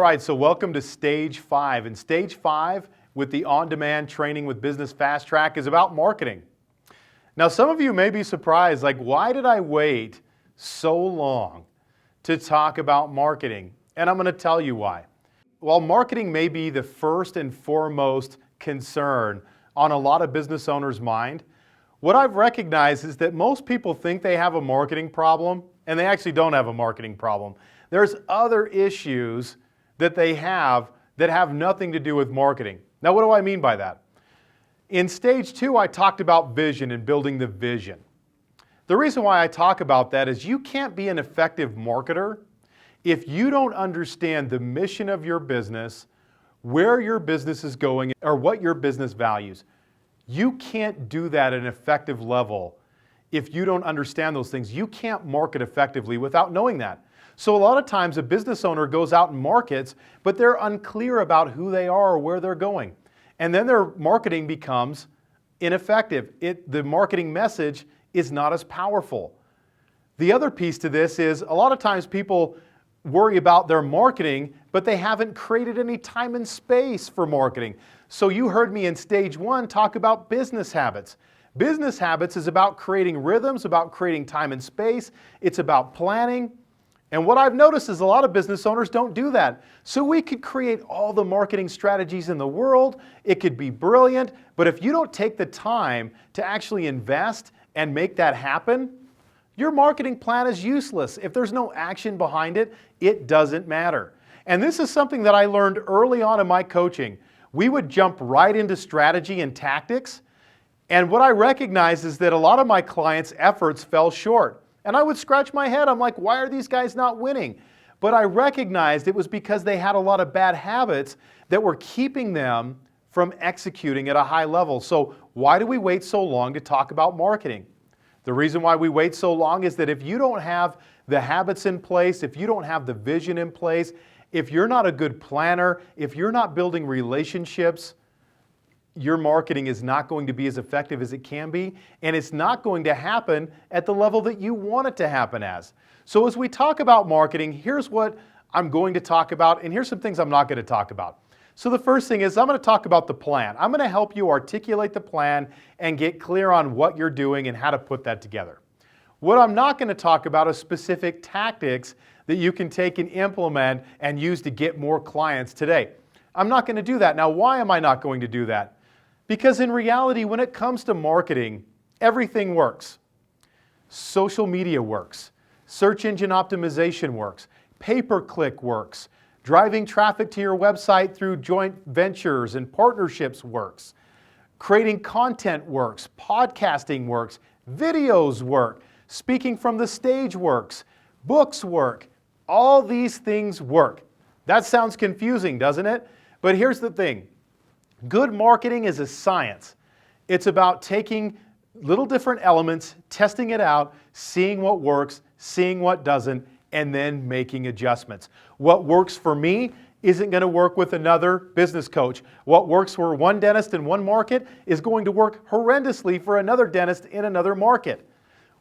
right, so welcome to Stage 5. And Stage 5 with the On-Demand Training with Business Fast Track is about marketing. Now, some of you may be surprised, like, why did I wait so long to talk about marketing? And I'm going to tell you why. While marketing may be the first and foremost concern on a lot of business owners' mind, what I've recognized is that most people think they have a marketing problem, and they actually don't have a marketing problem. There's other issues that they have that have nothing to do with marketing. Now, what do I mean by that? In Stage 2, I talked about vision and building the vision. The reason why I talk about that is you can't be an effective marketer if you don't understand the mission of your business, where your business is going, or what your business values. You can't do that at an effective level if you don't understand those things. You can't market effectively without knowing that. So a lot of times a business owner goes out and markets, but they're unclear about who they are or where they're going. And then their marketing becomes ineffective. The marketing message is not as powerful. The other piece to this is a lot of times people worry about their marketing, but they haven't created any time and space for marketing. So you heard me in Stage 1 talk about business habits. Business habits is about creating rhythms, about creating time and space. It's about planning. And what I've noticed is a lot of business owners don't do that. So we could create all the marketing strategies in the world. It could be brilliant. But if you don't take the time to actually invest and make that happen, your marketing plan is useless. If there's no action behind it, it doesn't matter. And this is something that I learned early on in my coaching. We would jump right into strategy and tactics. And what I recognized is that a lot of my clients' efforts fell short. And I would scratch my head. I'm like, why are these guys not winning? But I recognized it was because they had a lot of bad habits that were keeping them from executing at a high level. So why do we wait so long to talk about marketing? The reason why we wait so long is that if you don't have the habits in place, if you don't have the vision in place, if you're not a good planner, if you're not building relationships, your marketing is not going to be as effective as it can be, and it's not going to happen at the level that you want it to happen as. So as we talk about marketing, here's what I'm going to talk about, and here's some things I'm not going to talk about. So the first thing is I'm going to talk about the plan. I'm going to help you articulate the plan and get clear on what you're doing and how to put that together. What I'm not going to talk about is specific tactics that you can take and implement and use to get more clients today. I'm not going to do that. Now, why am I not going to do that? Because in reality, when it comes to marketing, everything works. Social media works. Search engine optimization works. Pay-per-click works. Driving traffic to your website through joint ventures and partnerships works. Creating content works. Podcasting works. Videos work. Speaking from the stage works. Books work. All these things work. That sounds confusing, doesn't it? But here's the thing. Good marketing is a science. It's about taking little different elements, testing it out, seeing what works, seeing what doesn't, and then making adjustments. What works for me isn't going to work with another business coach. What works for one dentist in one market is going to work horrendously for another dentist in another market.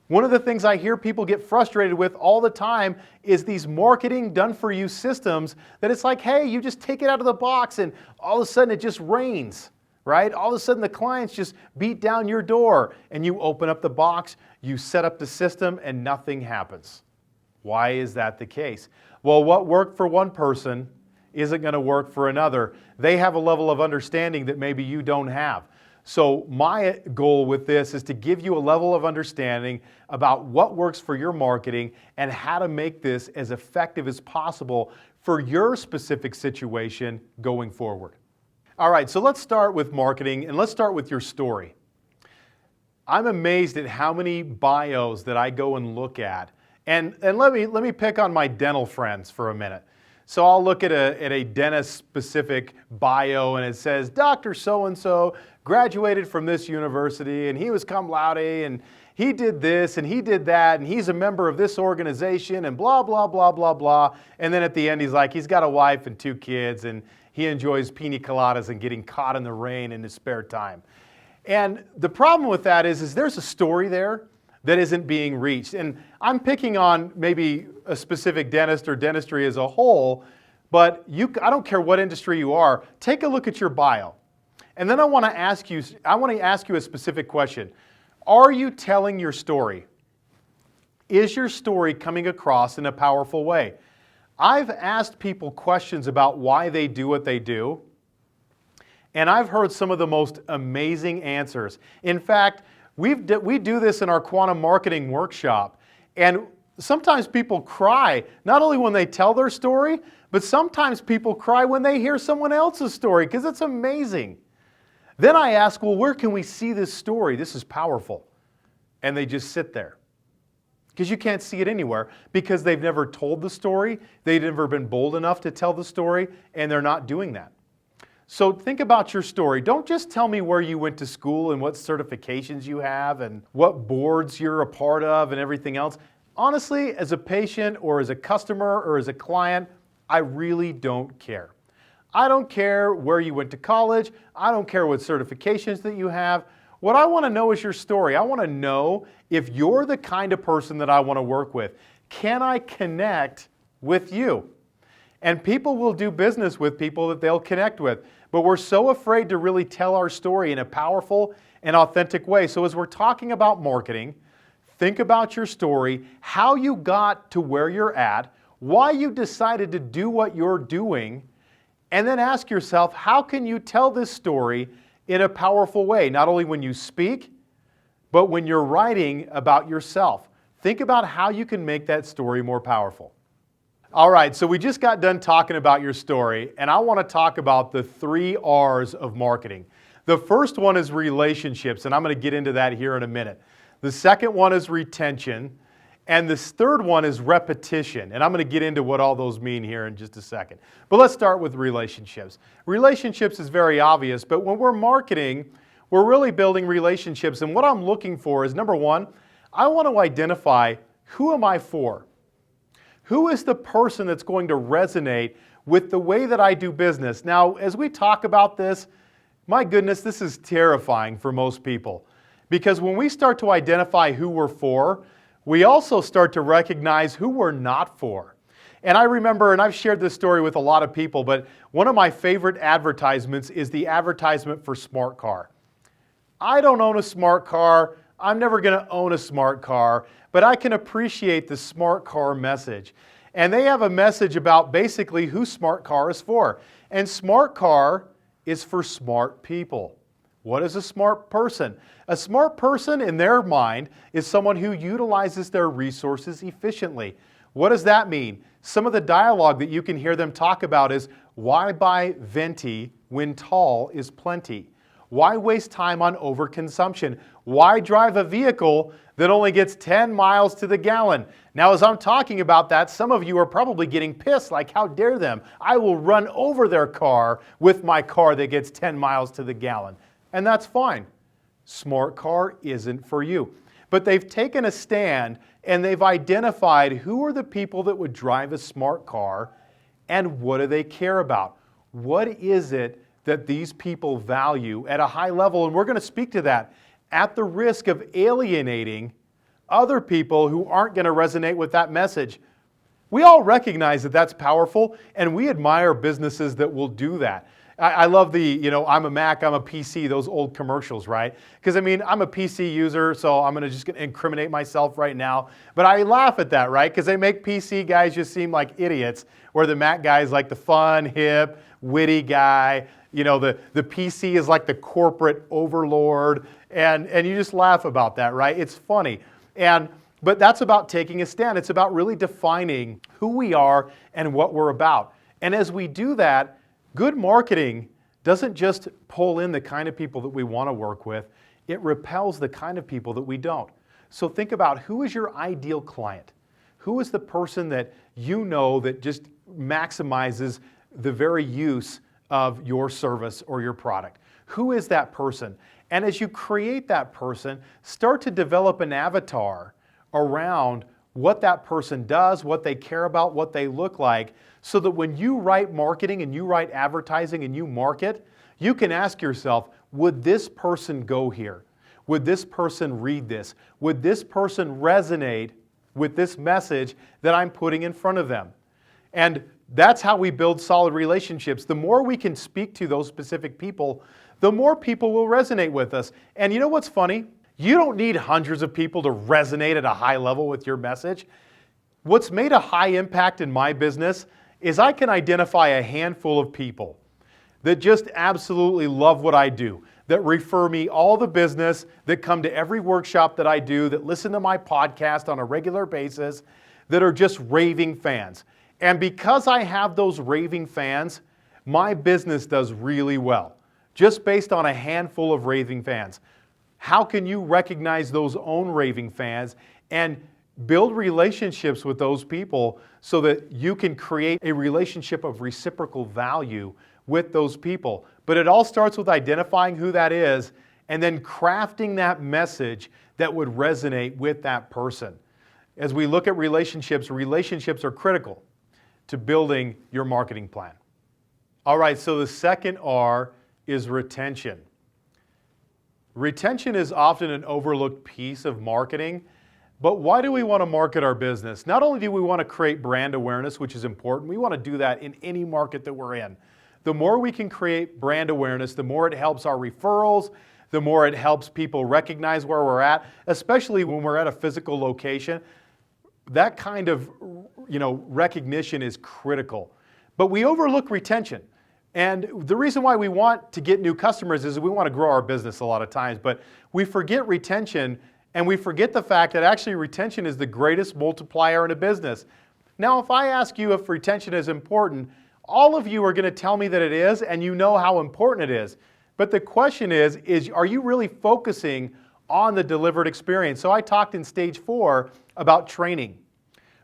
One of the things I hear people get frustrated with all the time is these marketing done-for-you systems that it's like, hey, you just take it out of the box and all of a sudden it just rains, right? All of a sudden the clients just beat down your door and you open up the box, you set up the system, and nothing happens. Why is that the case? Well, what worked for one person isn't going to work for another. They have a level of understanding that maybe you don't have. So my goal with this is to give you a level of understanding about what works for your marketing and how to make this as effective as possible for your specific situation going forward. All right, so let's start with marketing and let's start with your story. I'm amazed at how many bios that I go and look at. And let me pick on my dental friends for a minute. So I'll look at a dentist-specific bio and it says, Dr. So-and-so graduated from this university and he was cum laude and he did this and he did that and he's a member of this organization and blah, blah, blah, blah, blah. And then at the end he's like, he's got a wife and 2 kids and he enjoys pina coladas and getting caught in the rain in his spare time. And the problem with that is there's a story there that isn't being reached. And I'm picking on maybe a specific dentist or dentistry as a whole, but I don't care what industry you are, take a look at your bio. And then I want to ask you a specific question. Are you telling your story? Is your story coming across in a powerful way? I've asked people questions about why they do what they do, and I've heard some of the most amazing answers. In fact, we do this in our quantum marketing workshop, and sometimes people cry, not only when they tell their story, but sometimes people cry when they hear someone else's story, because it's amazing. Then I ask, well, where can we see this story? This is powerful. And they just sit there. Because you can't see it anywhere, because they've never told the story, they've never been bold enough to tell the story, and they're not doing that. So think about your story. Don't just tell me where you went to school and what certifications you have and what boards you're a part of and everything else. Honestly, as a patient or as a customer or as a client, I really don't care. I don't care where you went to college. I don't care what certifications that you have. What I want to know is your story. I want to know if you're the kind of person that I want to work with. Can I connect with you? And people will do business with people that they'll connect with. But we're so afraid to really tell our story in a powerful and authentic way. So as we're talking about marketing, think about your story, how you got to where you're at, why you decided to do what you're doing, and then ask yourself, how can you tell this story in a powerful way? Not only when you speak, but when you're writing about yourself. Think about how you can make that story more powerful. All right, so we just got done talking about your story, and I want to talk about the 3 R's of marketing. The first one is relationships, and I'm going to get into that here in a minute. The second one is retention, and this third one is repetition, and I'm going to get into what all those mean here in just a second. But let's start with relationships. Relationships is very obvious, but when we're marketing, we're really building relationships, and what I'm looking for is, number one, I want to identify who am I for? Who is the person that's going to resonate with the way that I do business? Now, as we talk about this, my goodness, this is terrifying for most people. Because when we start to identify who we're for, we also start to recognize who we're not for. And I remember, and I've shared this story with a lot of people, but one of my favorite advertisements is the advertisement for Smart Car. I don't own a smart car. I'm never going to own a smart car, but I can appreciate the Smart Car message. And they have a message about basically who Smart Car is for. And Smart Car is for smart people. What is a smart person? A smart person in their mind is someone who utilizes their resources efficiently. What does that mean? Some of the dialogue that you can hear them talk about is, why buy venti when tall is plenty? Why waste time on overconsumption? Why drive a vehicle that only gets 10 miles to the gallon? Now, as I'm talking about that, some of you are probably getting pissed, like, how dare them? I will run over their car with my car that gets 10 miles to the gallon. And that's fine. Smart Car isn't for you. But they've taken a stand and they've identified who are the people that would drive a smart car and what do they care about? What is it that these people value at a high level? And we're going to speak to that at the risk of alienating other people who aren't going to resonate with that message. We all recognize that that's powerful, and we admire businesses that will do that. I love the, I'm a Mac, I'm a PC, those old commercials, right? Because, I'm a PC user, so I'm going to incriminate myself right now. But I laugh at that, right? Because they make PC guys just seem like idiots, where the Mac guy is like the fun, hip, witty guy. The PC is like the corporate overlord, and you just laugh about that, right? It's funny. But that's about taking a stand. It's about really defining who we are and what we're about. And as we do that, good marketing doesn't just pull in the kind of people that we want to work with, it repels the kind of people that we don't. So think about, who is your ideal client? Who is the person that that just maximizes the very use of your service or your product? Who is that person? And as you create that person, start to develop an avatar around what that person does, what they care about, what they look like, so that when you write marketing and you write advertising and you market, you can ask yourself, would this person go here? Would this person read this? Would this person resonate with this message that I'm putting in front of them? And That's how we build solid relationships. The more we can speak to those specific people, the more people will resonate with us. And you know what's funny? You don't need hundreds of people to resonate at a high level with your message. What's made a high impact in my business is I can identify a handful of people that just absolutely love what I do, that refer me all the business, that come to every workshop that I do, that listen to my podcast on a regular basis, that are just raving fans. And because I have those raving fans, my business does really well, just based on a handful of raving fans. How can you recognize those own raving fans and build relationships with those people so that you can create a relationship of reciprocal value with those people? But it all starts with identifying who that is and then crafting that message that would resonate with that person. As we look at relationships, relationships are critical to building your marketing plan. All right, so the second R is retention. Retention is often an overlooked piece of marketing, but why do we want to market our business? Not only do we want to create brand awareness, which is important, we want to do that in any market that we're in. The more we can create brand awareness, the more it helps our referrals, the more it helps people recognize where we're at, especially when we're at a physical location. That kind of recognition is critical. But we overlook retention. And the reason why we want to get new customers is we want to grow our business a lot of times, but we forget retention, and we forget the fact that actually retention is the greatest multiplier in a business. Now, if I ask you if retention is important, all of you are going to tell me that it is, and you know how important it is. But the question is are you really focusing on the delivered experience? So I talked in stage 4 about training.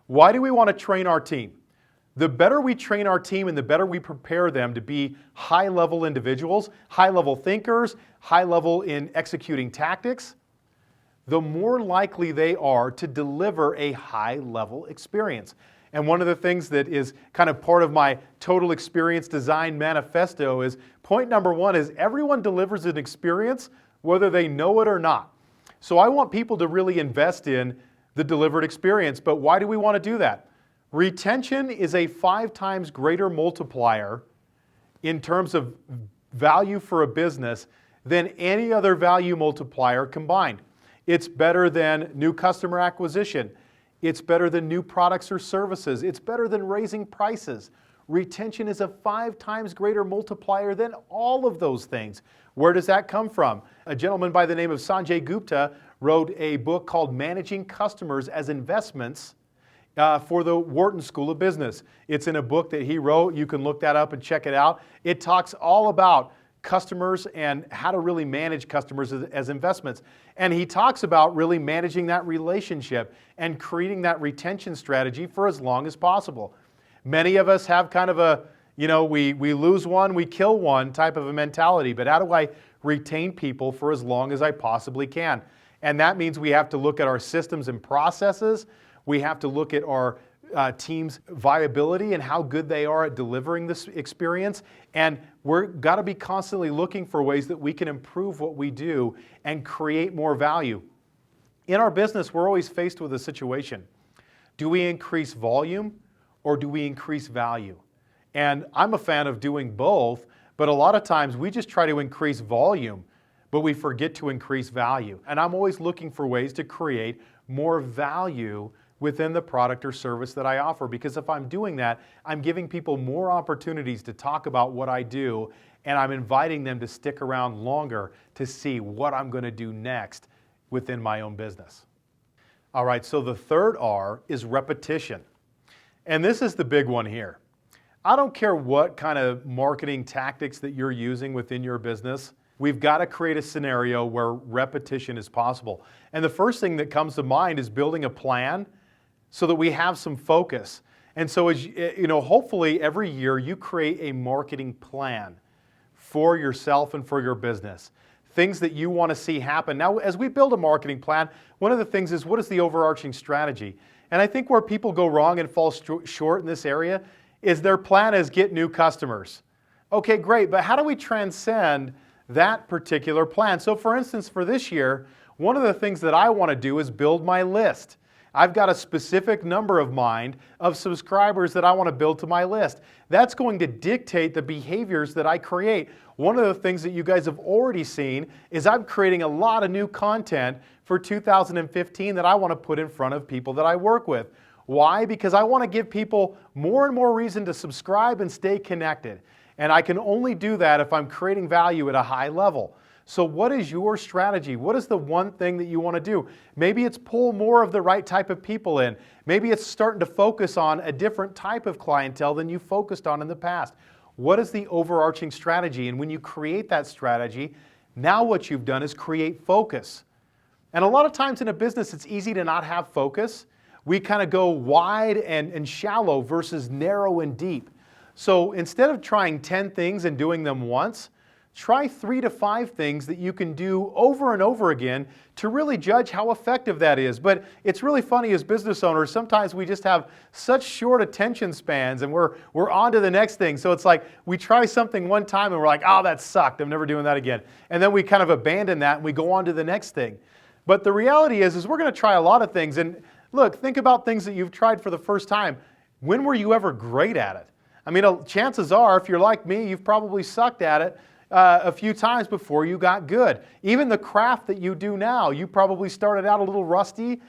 Why do we want to train our team? The better we train our team and the better we prepare them to be high-level individuals, high-level thinkers, high-level in executing tactics, the more likely they are to deliver a high-level experience. And one of the things that is kind of part of my total experience design manifesto is point number 1 is everyone delivers an experience whether they know it or not. So I want people to really invest in the delivered experience. But why do we want to do that? Retention is a 5 times greater multiplier in terms of value for a business than any other value multiplier combined. It's better than new customer acquisition. It's better than new products or services. It's better than raising prices. Retention is a 5 times greater multiplier than all of those things. Where does that come from? A gentleman by the name of Sanjay Gupta wrote a book called Managing Customers as Investments for the Wharton School of Business. It's in a book that he wrote. You can look that up and check it out. It talks all about customers and how to really manage customers as investments. And he talks about really managing that relationship and creating that retention strategy for as long as possible. Many of us have kind of a, we lose one, we kill one type of a mentality, but how do I retain people for as long as I possibly can? And that means we have to look at our systems and processes. We have to look at our team's viability and how good they are at delivering this experience. And we've got to be constantly looking for ways that we can improve what we do and create more value. In our business, we're always faced with a situation. Do we increase volume or do we increase value? And I'm a fan of doing both, but a lot of times we just try to increase volume, but we forget to increase value. And I'm always looking for ways to create more value within the product or service that I offer, because if I'm doing that, I'm giving people more opportunities to talk about what I do, and I'm inviting them to stick around longer to see what I'm going to do next within my own business. All right, so the third R is repetition. And this is the big one here. I don't care what kind of marketing tactics that you're using within your business. We've got to create a scenario where repetition is possible. And the first thing that comes to mind is building a plan so that we have some focus. And so, as hopefully every year you create a marketing plan for yourself and for your business. Things that you want to see happen. Now, as we build a marketing plan, one of the things is, what is the overarching strategy? And I think where people go wrong and fall short in this area is their plan is get new customers. Okay, great, but how do we transcend that particular plan? So for instance, for this year, one of the things that I want to do is build my list. I've got a specific number of mind of subscribers that I want to build to my list. That's going to dictate the behaviors that I create. One of the things that you guys have already seen is I'm creating a lot of new content for 2015 that I want to put in front of people that I work with. Why? Because I want to give people more and more reason to subscribe and stay connected. And I can only do that if I'm creating value at a high level. So what is your strategy? What is the one thing that you want to do? Maybe it's pull more of the right type of people in. Maybe it's starting to focus on a different type of clientele than you focused on in the past. What is the overarching strategy? And when you create that strategy, now what you've done is create focus. And a lot of times in a business, it's easy to not have focus. We kind of go wide and shallow versus narrow and deep. So instead of trying 10 things and doing them once, try 3 to 5 things that you can do over and over again to really judge how effective that is. But it's really funny as business owners, sometimes we just have such short attention spans and we're on to the next thing. So it's like we try something one time and we're like, oh, that sucked, I'm never doing that again. And then we kind of abandon that and we go on to the next thing. But the reality is we're going to try a lot of things. And look, think about things that you've tried for the first time. When were you ever great at it? I mean, chances are, if you're like me, you've probably sucked at it a few times before you got good. Even the craft that you do now, you probably started out a little rusty,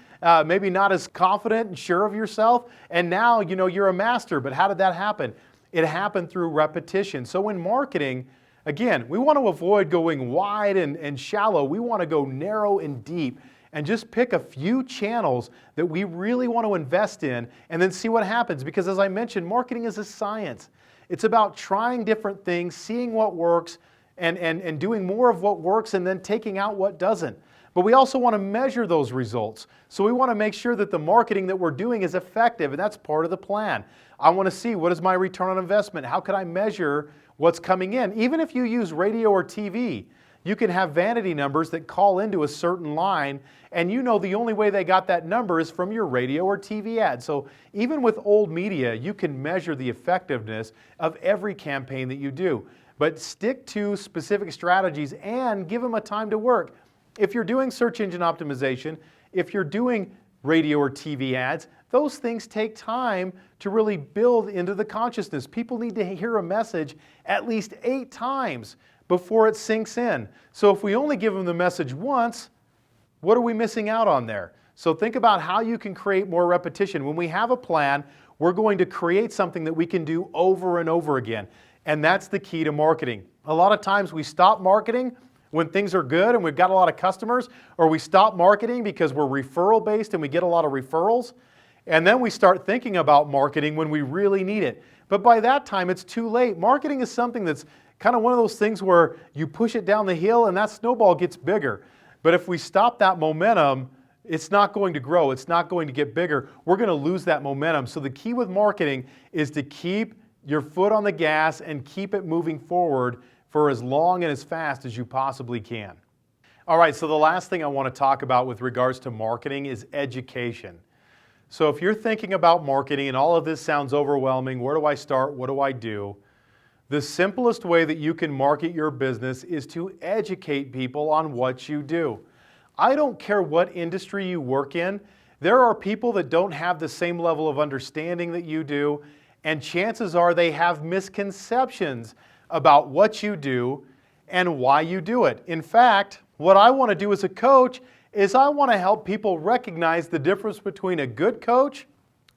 maybe not as confident and sure of yourself, and now you're a master. But how did that happen? It happened through repetition. So in marketing, again, we want to avoid going wide and shallow. We want to go narrow and deep and just pick a few channels that we really want to invest in and then see what happens. Because as I mentioned, marketing is a science. It's about trying different things, seeing what works, and doing more of what works and then taking out what doesn't. But we also want to measure those results. So we want to make sure that the marketing that we're doing is effective, and that's part of the plan. I want to see, what is my return on investment? How can I measure what's coming in? Even if you use radio or TV, you can have vanity numbers that call into a certain line, and the only way they got that number is from your radio or TV ad. So even with old media, you can measure the effectiveness of every campaign that you do. But stick to specific strategies and give them a time to work. If you're doing search engine optimization, if you're doing radio or TV ads, those things take time to really build into the consciousness. People need to hear a message at least 8 times before it sinks in. So if we only give them the message once, what are we missing out on there? So think about how you can create more repetition. When we have a plan, we're going to create something that we can do over and over again. And that's the key to marketing. A lot of times we stop marketing when things are good and we've got a lot of customers, or we stop marketing because we're referral based and we get a lot of referrals. And then we start thinking about marketing when we really need it. But by that time, it's too late. Marketing is something that's kind of one of those things where you push it down the hill and that snowball gets bigger. But if we stop that momentum, it's not going to grow. It's not going to get bigger. We're going to lose that momentum. So the key with marketing is to keep your foot on the gas and keep it moving forward for as long and as fast as you possibly can. All right, so the last thing I want to talk about with regards to marketing is education. So if you're thinking about marketing and all of this sounds overwhelming, where do I start? What do I do? The simplest way that you can market your business is to educate people on what you do. I don't care what industry you work in. There are people that don't have the same level of understanding that you do, and chances are they have misconceptions about what you do and why you do it. In fact, what I want to do as a coach is I want to help people recognize the difference between a good coach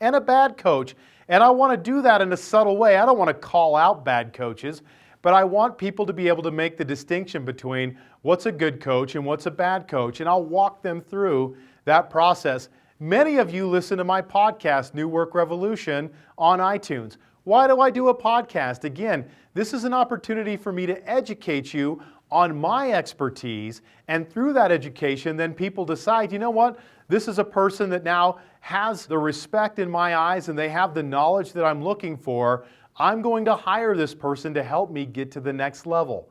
and a bad coach. And I want to do that in a subtle way. I don't want to call out bad coaches, but I want people to be able to make the distinction between what's a good coach and what's a bad coach. And I'll walk them through that process. Many of you listen to my podcast, New Work Revolution, on iTunes. Why do I do a podcast? Again, this is an opportunity for me to educate you on my expertise, and through that education, then people decide, you know what, this is a person that now has the respect in my eyes and they have the knowledge that I'm looking for. I'm going to hire this person to help me get to the next level.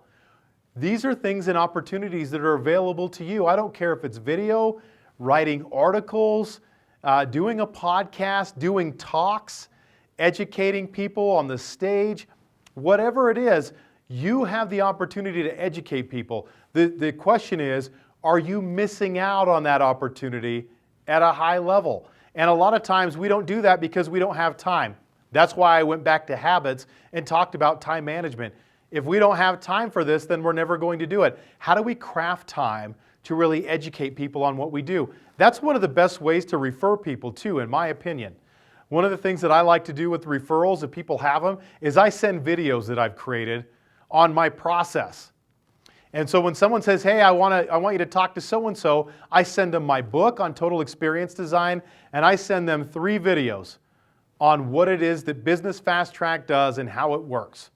These are things and opportunities that are available to you. I don't care if it's video, writing articles, doing a podcast, doing talks, educating people on the stage, whatever it is, you have the opportunity to educate people. The question is, are you missing out on that opportunity at a high level? And a lot of times we don't do that because we don't have time. That's why I went back to habits and talked about time management. If we don't have time for this, then we're never going to do it. How do we craft time to really educate people on what we do? That's one of the best ways to refer people too, in my opinion. One of the things that I like to do with referrals, if people have them, is I send videos that I've created on my process. And so when someone says, hey, I want you to talk to so-and-so, I send them my book on total experience design, and I send them 3 videos on what it is that Business Fast Track does and how it works.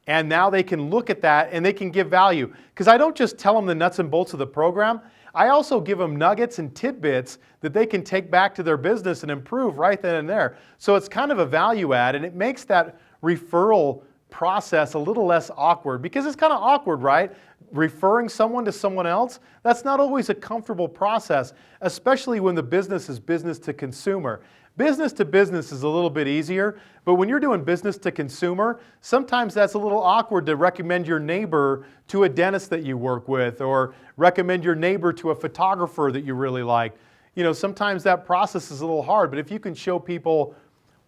And now they can look at that and they can give value. Because I don't just tell them the nuts and bolts of the program, I also give them nuggets and tidbits that they can take back to their business and improve right then and there. So it's kind of a value add, and it makes that referral process a little less awkward, because it's kind of awkward, right? Referring someone to someone else, that's not always a comfortable process, especially when the business is business to consumer. Business to business is a little bit easier, but when you're doing business to consumer, sometimes that's a little awkward to recommend your neighbor to a dentist that you work with, or recommend your neighbor to a photographer that you really like. You know, sometimes that process is a little hard, but if you can show people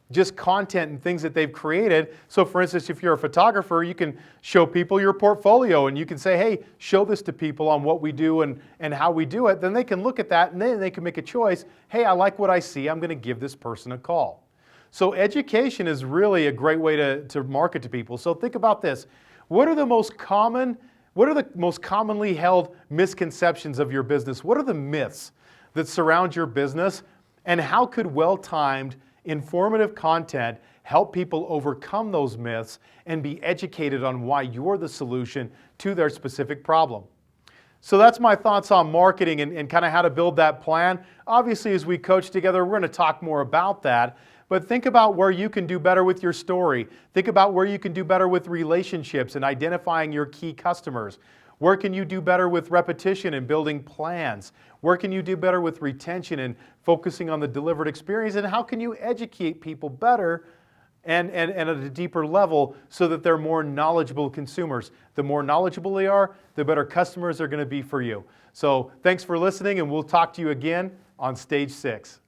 just content and things that they've created. So for instance, if you're a photographer, you can show people your portfolio and you can say, hey, show this to people on what we do and how we do it. Then they can look at that and then they can make a choice. Hey, I like what I see. I'm going to give this person a call. So education is really a great way to market to people. So think about this. What are the most commonly held misconceptions of your business? What are the myths that surround your business? And how could well-timed, informative content help people overcome those myths and be educated on why you're the solution to their specific problem? So that's my thoughts on marketing and kind of how to build that plan. Obviously, as we coach together, we're going to talk more about that. But think about where you can do better with your story. Think about where you can do better with relationships and identifying your key customers. Where can you do better with repetition and building plans? Where can you do better with retention and focusing on the delivered experience? And how can you educate people better and at a deeper level so that they're more knowledgeable consumers? The more knowledgeable they are, the better customers are going to be for you. So thanks for listening, and we'll talk to you again on Stage 6.